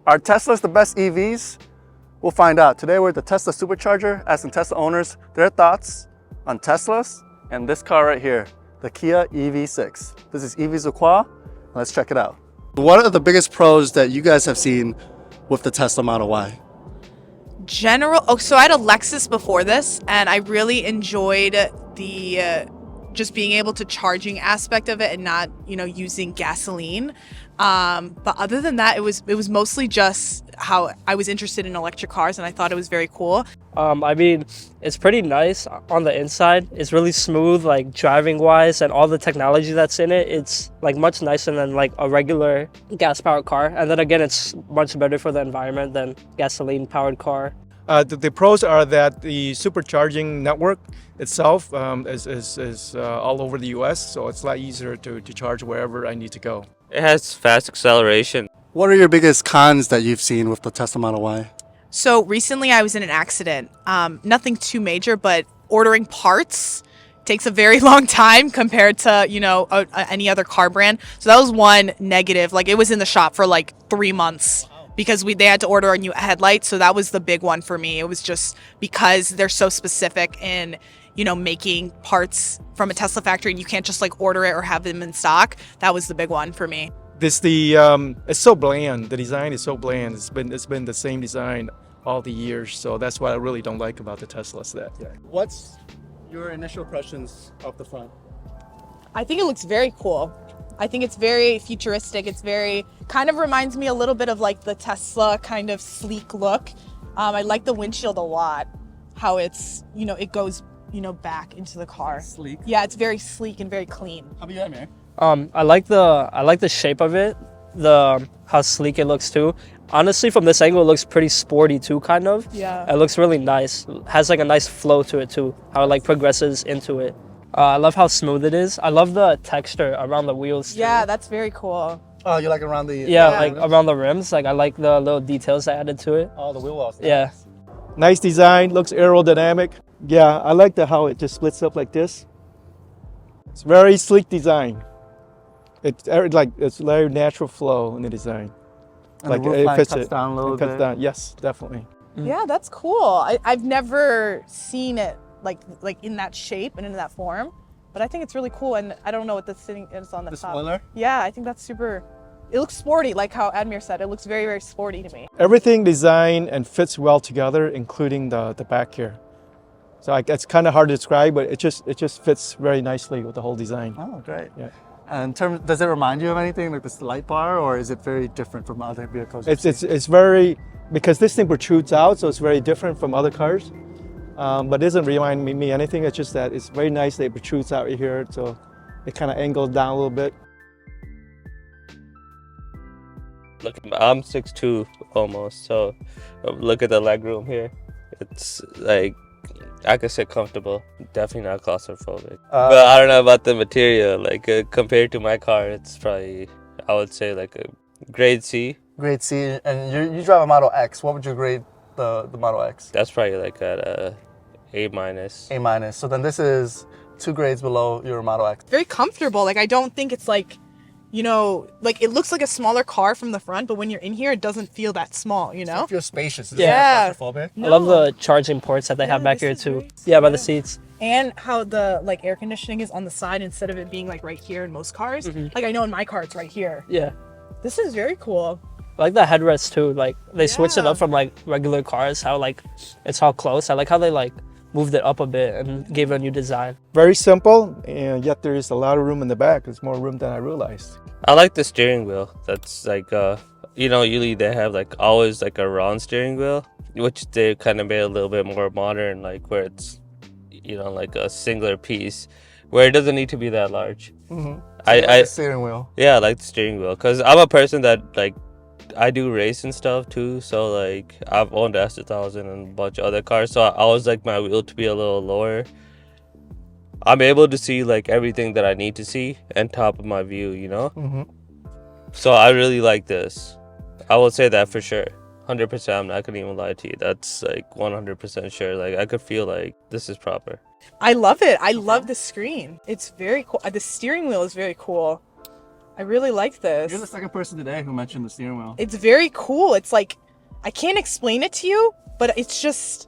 Are Teslas the best EVs? We'll find out. Today we're at the Tesla Supercharger, asking Tesla owners their thoughts on Teslas and this car right here, the Kia EV6. This is EV6. Let's check it out. What are the biggest pros that you guys have seen with the Tesla Model Y? So I had a Lexus before this, and I really enjoyed the just being able to charging aspect of it and not, using gasoline. But other than that, it was mostly just how I was interested in electric cars, and I thought it was very cool. I mean, it's pretty nice on the inside. It's really smooth, like driving wise, and all the technology that's in it. It's like much nicer than like a regular gas powered car. And then again, it's much better for the environment than gasoline powered car. The pros are that the supercharging network itself is all over the US, so it's a lot easier to charge wherever I need to go. It has fast acceleration. What are your biggest cons that you've seen with the Tesla Model Y? So recently I was in an accident. Nothing too major, but ordering parts takes a very long time compared to, any other car brand. So that was one negative. Like, it was in the shop for like 3 months because they had to order a new headlight. So that was the big one for me. It was just because they're so specific in, making parts from a Tesla factory, and you can't just like order it or have them in stock. That was the big one for me. It's so bland. The design is so bland. It's been the same design all the years, so that's what I really don't like about the Teslas. What's your initial impressions of the front? I think it looks very cool. I think it's very futuristic. It's kind of reminds me a little bit of like the Tesla kind of sleek look. I like the windshield a lot, how it's, it goes, back into the car. Sleek. Yeah, it's very sleek and very clean. How about you, Amir? I like the shape of it, how sleek it looks too. Honestly, from this angle, it looks pretty sporty too, kind of. Yeah. It looks really nice. Has like a nice flow to it too, how it like progresses into it. I love how smooth it is. I love the texture around the wheels too. Yeah, that's very cool. Oh, you like around the... Yeah, like around the rims. Like, I like the little details they added to it. Oh, the wheel wells. Yeah. Nice design, looks aerodynamic. Yeah, I like how it just splits up like this. It's very sleek design. It's very natural flow in the design. And like the roof line cuts down a little bit. Down. Yes, definitely. Yeah, that's cool. I've never seen it like in that shape and in that form, but I think it's really cool. And I don't know what this thing is on the top. Spoiler? Yeah, I think that's super. It looks sporty, like how Admir said. It looks very, very sporty to me. Everything designed and fits well together, including the back here. So it's kind of hard to describe, but it just fits very nicely with the whole design. Oh, great. Yeah. And does it remind you of anything like this light bar, or is it very different from other vehicles? It's very, because this thing protrudes out, so it's very different from other cars. But it doesn't remind me anything. It's just that it's very nice that it protrudes out right here, so it kind of angles down a little bit. Look, I'm 6'2" almost, so look at the leg room here. It's like, I could sit comfortable. Definitely not claustrophobic. But I don't know about the material. Like, compared to my car, it's probably, I would say, like a grade C. Grade C, and you drive a Model X. What would you grade the Model X? That's probably like at a A minus. A minus. So then this is 2 grades below your Model X. Very comfortable. Like, I don't think it's like, like it looks like a smaller car from the front, but when you're in here, it doesn't feel that small, It feels spacious. Yeah. Claustrophobic. I love the charging ports that they have back here too. Yeah, by the seats. And how the like air conditioning is on the side instead of it being like right here in most cars. Like, I know in my car it's right here. Yeah. This is very cool. I like the headrest too. Like, they switched it up from like regular cars, how like it's all close. I like how they like moved it up a bit and gave it a new design. Very simple, and yet there is a lot of room in the back. There's more room than I realized. I like the steering wheel. That's like, usually they have like always like a round steering wheel, which they kind of made a little bit more modern, like where it's, like a singular piece, where it doesn't need to be that large. Mm-hmm. So I like the steering wheel. Yeah, I like the steering wheel because I'm a person that like, I do race and stuff too, so like I've owned the S2000 and a bunch of other cars, so I always like my wheel to be a little lower. I'm able to see like everything that I need to see and top of my view, Mm-hmm. So I really like this. I will say that for sure. 100%, I'm not gonna even lie to you. That's like 100% sure. Like, I could feel like this is proper. I love it. I love the screen. It's very cool. The steering wheel is very cool. I really like this. You're the second person today who mentioned the steering wheel. It's very cool. It's like, I can't explain it to you, but it's just,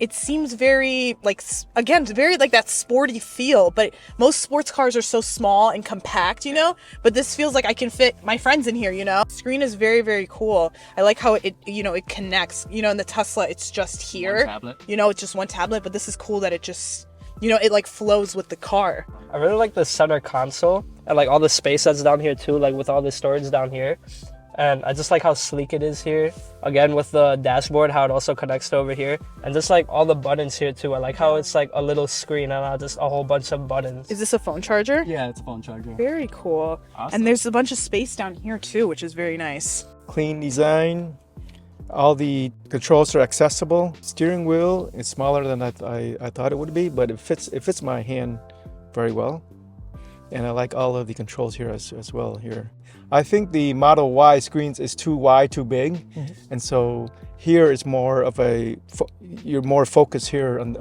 it seems very like, again, very like that sporty feel, but most sports cars are so small and compact, you know, but this feels like I can fit my friends in here, you know. Screen is very, very cool. I like how it, you know, it connects, you know, in the Tesla, it's just here, One tablet. you know, it's just one tablet, but this is cool that it just, you know, it like flows with the car. I really like the center console and like all the space that's down here too, like with all the storage down here. And I just like how sleek it is here. Again, with the dashboard, how it also connects to over here. And just like all the buttons here too. I like how it's like a little screen and not just a whole bunch of buttons. Is this a phone charger? Yeah, it's a phone charger. Very cool. Awesome. And there's a bunch of space down here too, which is very nice. Clean design. All the controls are accessible. Steering wheel is smaller than I thought it would be, but it fits my hand very well. And I like all of the controls here as well here. I think the Model Y screens is too wide, too big. And so here is more of a, you're more focused here on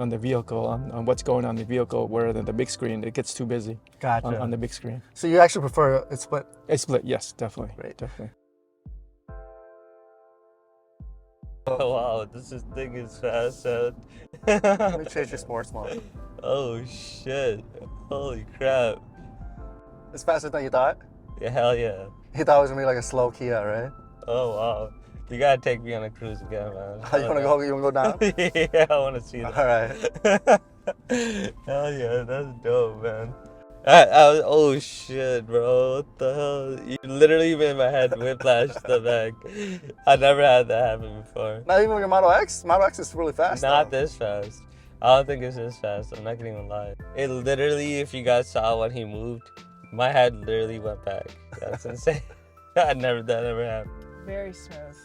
the vehicle, on what's going on in the vehicle, where the big screen, it gets too busy Gotcha. on the big screen. So you actually prefer it split? It's split, yes, definitely. Great. Definitely. Oh wow, this thing is fast. Let me change your sports mode. Oh shit! Holy crap! It's faster than you thought? Yeah, hell yeah! You thought it was gonna be like a slow Kia, right? Oh wow! You gotta take me on a cruise again, man. You wanna go down? Yeah, I wanna see that. All right. Hell yeah, that's dope, man. Oh shit, bro! What the hell? You literally made my head whiplash to the back. I never had that happen before. Not even with your Model X? Model X is really fast. Not though. this fast. I don't think it's this fast. I'm not gonna even lie. It literally, if you guys saw when he moved, my head literally went back. That's insane. That never happened. Very smooth.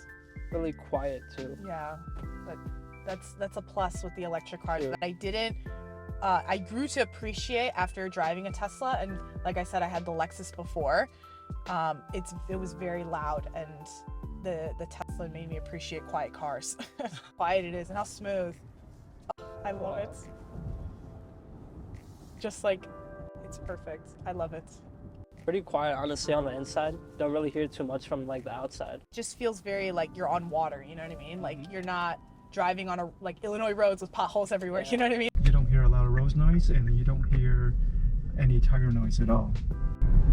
Really quiet too. Yeah, but that's a plus with the electric cars that I didn't. I grew to appreciate after driving a Tesla, and like I said, I had the Lexus before. It was very loud, and the Tesla made me appreciate quiet cars. Quiet it is, and how smooth. Oh, I love it. Just like, it's perfect. I love it. Pretty quiet, honestly, on the inside. Don't really hear too much from like the outside. Just feels very like you're on water. You know what I mean? Like you're not driving on like Illinois roads with potholes everywhere. You know what I mean? You don't hear a lot of road noise, and you don't hear any tire noise at all.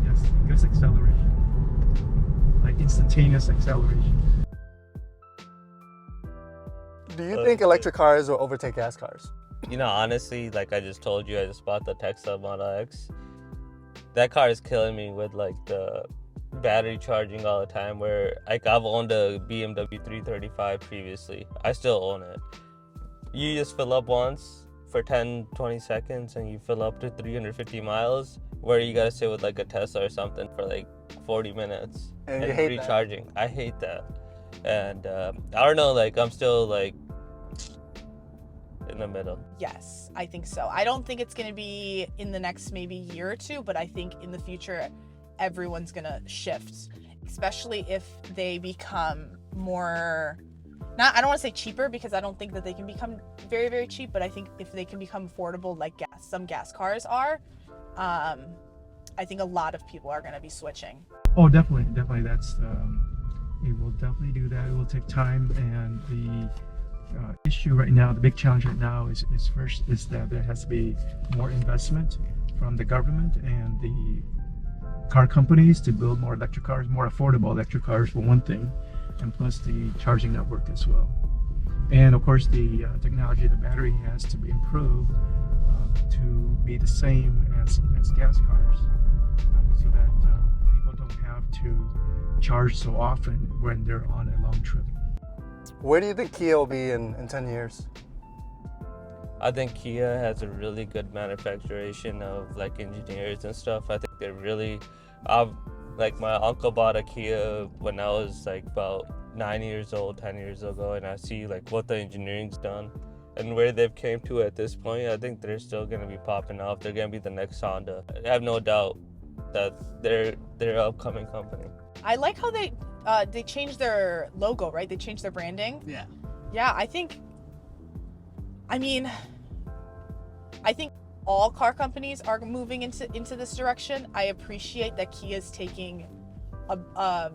Yes, good acceleration, like instantaneous acceleration. Do you think electric cars will overtake gas cars? You know, honestly, like I just told you, I just bought the Tesla Model X. That car is killing me with like the battery charging all the time, where like I've owned a BMW 335 previously. I still own it. You just fill up once for 10-20 seconds and you fill up to 350 miles, where you gotta sit with like a Tesla or something for like 40 minutes And you hate that. recharging. I hate that. And I don't know, like I'm still like in the middle. Yes, I think so. I don't think it's going to be in the next maybe year or two, but I think in the future, everyone's going to shift, especially if they become more, I don't want to say cheaper, because I don't think that they can become very, very cheap, but I think if they can become affordable like some gas cars are, I think a lot of people are going to be switching. Oh, definitely. That's it will definitely do that. It will take time, and the issue right now, the big challenge right now is that there has to be more investment from the government and the car companies to build more electric cars, more affordable electric cars for one thing, and plus the charging network as well. And of course, the technology of the battery has to be improved to be the same as gas cars, so that people don't have to charge so often when they're on a long trip. Where do you think Kia will be in 10 years? I think Kia has a really good manufacturation of like engineers and stuff. I think they're really, like my uncle bought a Kia when I was like about 9 years old, 10 years ago, and I see like what the engineering's done and where they've came to at this point. I think they're still gonna be popping off. They're gonna be the next Honda. I have no doubt that they're an upcoming company. I like how they changed their logo, right? They changed their branding. Yeah. Yeah, I think all car companies are moving into this direction. I appreciate that Kia's taking a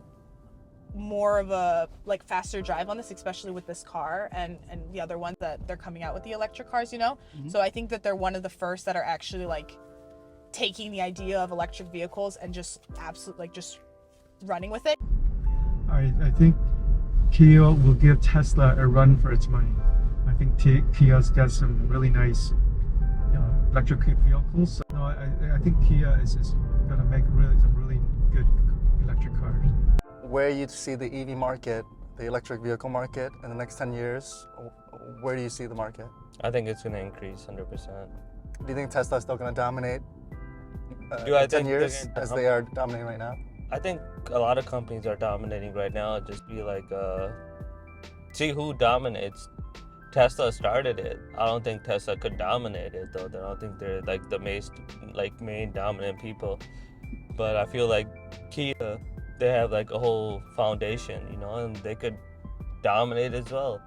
more of a like faster drive on this, especially with this car and the other ones that they're coming out with the electric cars, you know. So I think that they're one of the first that are actually like taking the idea of electric vehicles and just absolutely like just running with it. I think Kia will give Tesla a run for its money. I think Kia's got some really nice electric vehicles. So, no, I think Kia is going to make some really good electric cars. Where you see the EV market, the electric vehicle market in the next 10 years, where do you see the market? I think it's going to increase 100%. Do you think Tesla's still going to dominate Do I in 10 think they're years gonna as they are dominating right now? I think a lot of companies are dominating right now. Just be like, see who dominates. Tesla started it. I don't think Tesla could dominate it though. I don't think they're like the main dominant people. But I feel like Kia, they have like a whole foundation, you know, and they could dominate as well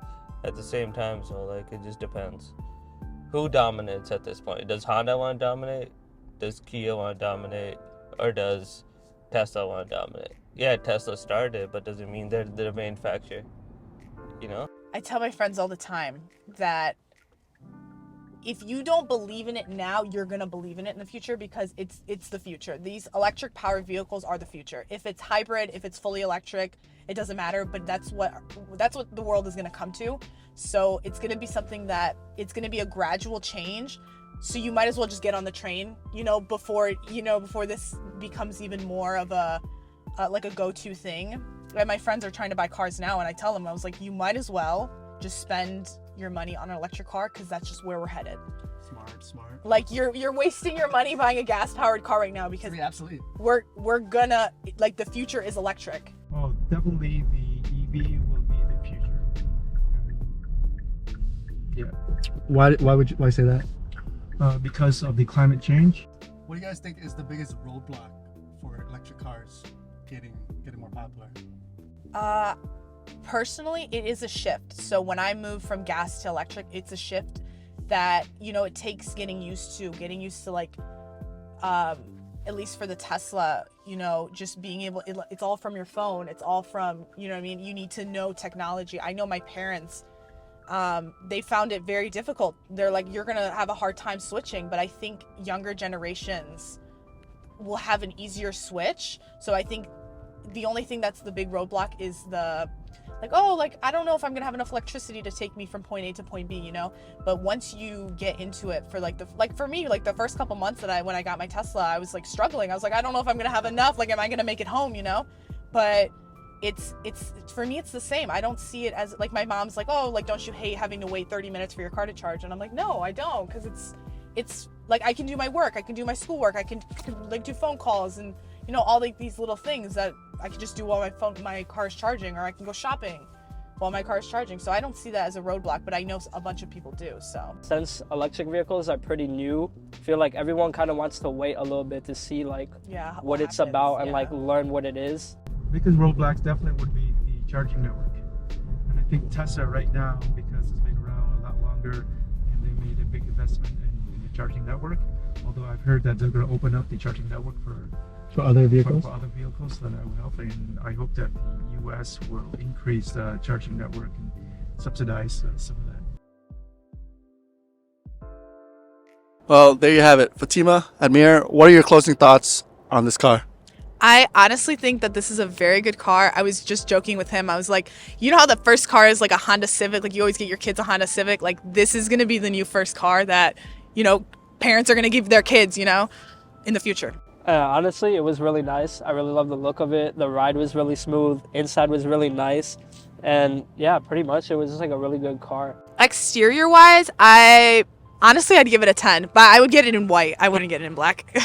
at the same time. So like it just depends. Who dominates at this point? Does Honda want to dominate? Does Kia want to dominate? Or does Tesla want to dominate? Yeah, Tesla started, but doesn't mean they're the manufacturer, you know? I tell my friends all the time that if you don't believe in it now, you're gonna believe in it in the future because it's the future. These electric powered vehicles are the future. If it's hybrid, if it's fully electric, it doesn't matter, but that's what the world is gonna come to. So it's gonna be something that it's gonna be a gradual change. So you might as well just get on the train, you know, before this becomes even more of a go-to thing. And my friends are trying to buy cars now, and I tell them, I was like, you might as well just spend your money on an electric car because that's just where we're headed. Smart. Like you're wasting your money buying a gas-powered car right now because Absolutely. we're gonna like the future is electric. Oh, definitely the EV will be the future. Yeah. Why say that? Because of the climate change. What do you guys think is the biggest roadblock for electric cars getting more popular? Personally, it is a shift. So when I moved from gas to electric, it's a shift that, you know, it takes getting used to like, at least for the Tesla, you know, just being able, it's all from your phone. It's all from, you know what I mean? You need to know technology. I know my parents, they found it very difficult. They're like, you're going to have a hard time switching, but I think younger generations will have an easier switch. So I think the only thing that's the big roadblock is I don't know if I'm gonna have enough electricity to take me from point A to point B, you know. But once you get into it, for me, the first couple months when I got my Tesla, I was like struggling. I was like, I don't know if I'm gonna have enough. Like, am I gonna make it home, you know? But it's for me, it's the same. I don't see it as like my mom's like, oh, like don't you hate having to wait 30 minutes for your car to charge? And I'm like, no, I don't, because it's like I can do my work, I can do my schoolwork, I can like do phone calls and, you know, all like these little things that I can just do while my car is charging, or I can go shopping while my car is charging. So I don't see that as a roadblock, but I know a bunch of people do. So since electric vehicles are pretty new, I feel like everyone kind of wants to wait a little bit to see like what it's about and like learn what it is. Biggest roadblocks definitely would be the charging network. And I think Tesla right now, because it's been around a lot longer and they made a big investment in the charging network, although I've heard that they're going to open up the charging network for other vehicles. For other vehicles, then that will help, and I hope that the U.S. will increase the charging network and subsidize some of that. Well, there you have it. Fatima, Admir, what are your closing thoughts on this car? I honestly think that this is a very good car. I was just joking with him. I was like, you know how the first car is like a Honda Civic? Like you always get your kids a Honda Civic. Like this is going to be the new first car that, you know, parents are going to give their kids, you know, in the future. Honestly, it was really nice. I really love the look of it. The ride was really smooth. Inside was really nice. And yeah, pretty much it was just like a really good car. Exterior wise, I'd give it a 10, but I would get it in white. I wouldn't get it in black.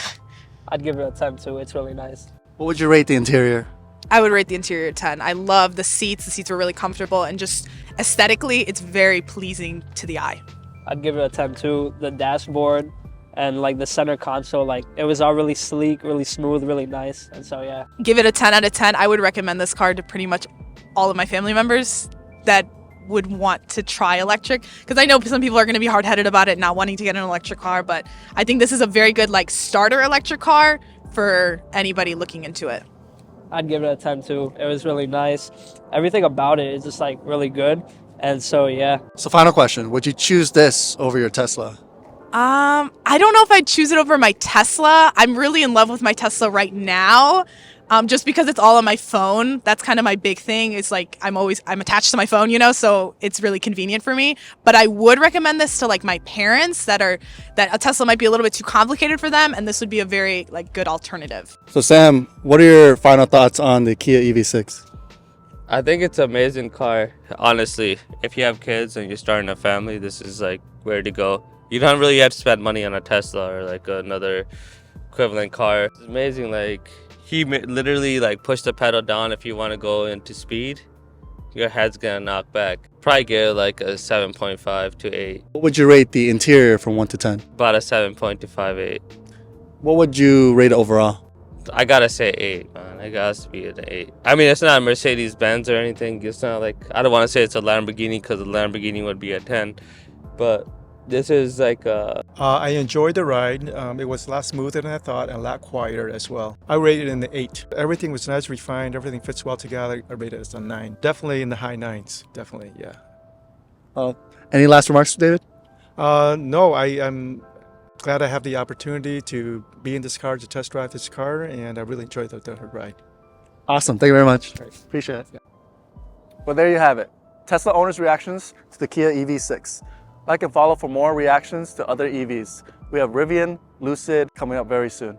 I'd give it a 10 too. It's really nice. What would you rate the interior? I would rate the interior a 10. I love the seats. The seats were really comfortable, and just aesthetically, it's very pleasing to the eye. I'd give it a 10 too. The dashboard and like the center console, like it was all really sleek, really smooth, really nice. And so yeah. Give it a 10 out of 10. I would recommend this car to pretty much all of my family members that would want to try electric, because I know some people are going to be hard-headed about it, not wanting to get an electric car, but I think this is a very good like starter electric car for anybody looking into it. I'd give it a 10 too. It was really nice. Everything about it is just like really good. And so, yeah. So final question, would you choose this over your Tesla? I don't know if I'd choose it over my Tesla. I'm really in love with my Tesla right now. Just because it's all on my phone. That's kind of my big thing. It's like I'm attached to my phone, you know, so it's really convenient for me. But I would recommend this to like my parents that a Tesla might be a little bit too complicated for them, and this would be a very like good alternative. So Sam, what are your final thoughts on the Kia EV6? I think it's an amazing car. Honestly, if you have kids and you're starting a family, this is like where to go. You don't really have to spend money on a Tesla or like another equivalent car. It's amazing. Like he literally like push the pedal down if you want to go into speed. Your head's gonna knock back. Probably get like a 7.5 to 8. What would you rate the interior from 1 to 10? About a 7.25, 8. What would you rate it overall? I gotta say 8, man. It has to be an 8. I mean, it's not a Mercedes-Benz or anything. It's not like, I don't want to say it's a Lamborghini because a Lamborghini would be a 10. But this is like a... I enjoyed the ride. It was a lot smoother than I thought and a lot quieter as well. I rated it in the 8. Everything was nice, refined. Everything fits well together. I rated it as a 9. Definitely in the high 9s. Definitely, yeah. Any last remarks, David? No, I am glad I have the opportunity to be in this car, to test drive this car, and I really enjoyed the ride. Awesome. Thank you very much. Right. Appreciate it. Well, there you have it. Tesla owners' reactions to the Kia EV6. Like and follow for more reactions to other EVs. We have Rivian, Lucid coming up very soon.